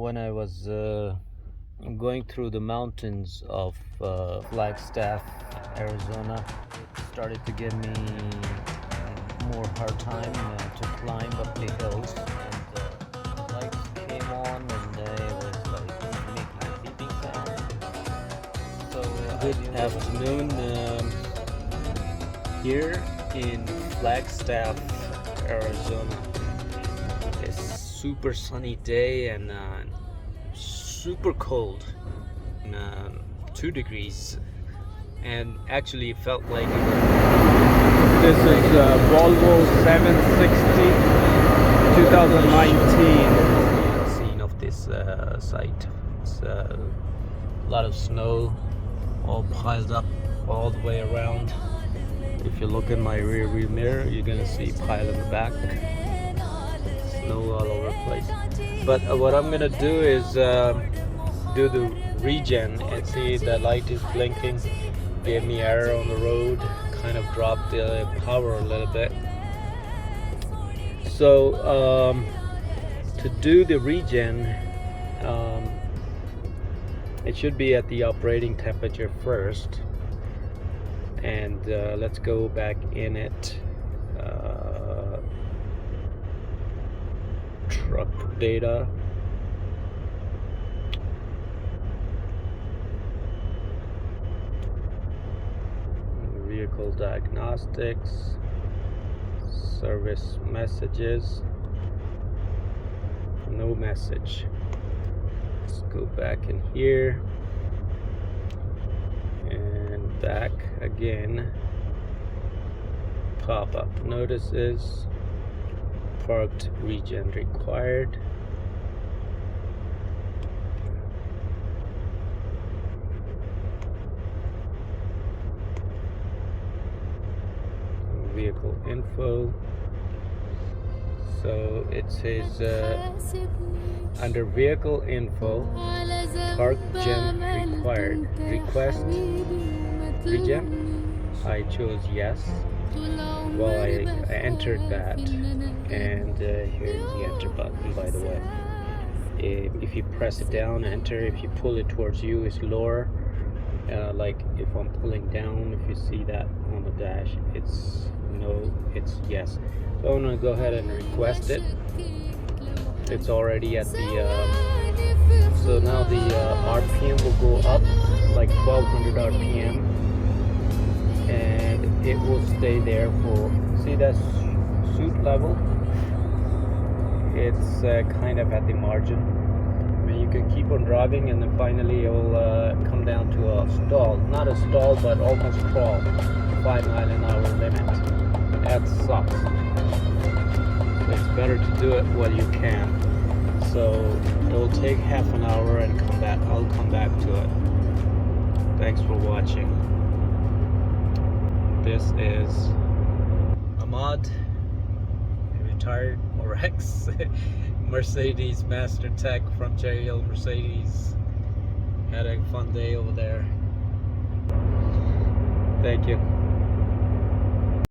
when I was going through the mountains of Flagstaff, Arizona, it started to give me more hard time to climb up the hills, and the lights came on and it was like making a beeping sound. So good afternoon here in Flagstaff, Arizona. It's super sunny day and super cold, 2 degrees, and actually it felt like This is Volvo 760 2019. scene of this site. It's a lot of snow all piled up all the way around. If you look in my rear view mirror, you're gonna see pile in the back, snow all over the place. But what I'm gonna do is do the regen, and see the light is blinking, gave me error on the road, kind of dropped the power a little bit. So to do the regen, it should be at the operating temperature first, and let's go back in it. Truck data, vehicle diagnostics, service messages, no message. Let's go back in here and back again. Pop-up notices, parked regen required. Vehicle info. So it says under vehicle info, park gen required. Request regen. I chose yes. Well, I entered that, and here's the enter button, by the way. If you press it down, enter. If you pull it towards you, it's lower. Like if I'm pulling down, if you see that on the dash, it's no, it's yes. So I'm gonna go ahead and request it. It's already at the so now the RPM will go up like 1200 RPM, and it will stay there for, see that suit level, it's kind of at the margin. I mean, you can keep on driving, and then finally it will come down to a stall, not a stall but almost crawl, 5-mile-an-hour limit. That sucks. It's better to do it while you can. So it will take half an hour and come back. I'll come back to it. Thanks for watching. This is Ahmad, retired or ex Mercedes Master Tech from Cherry Hill Mercedes. Had a fun day over there. Thank you.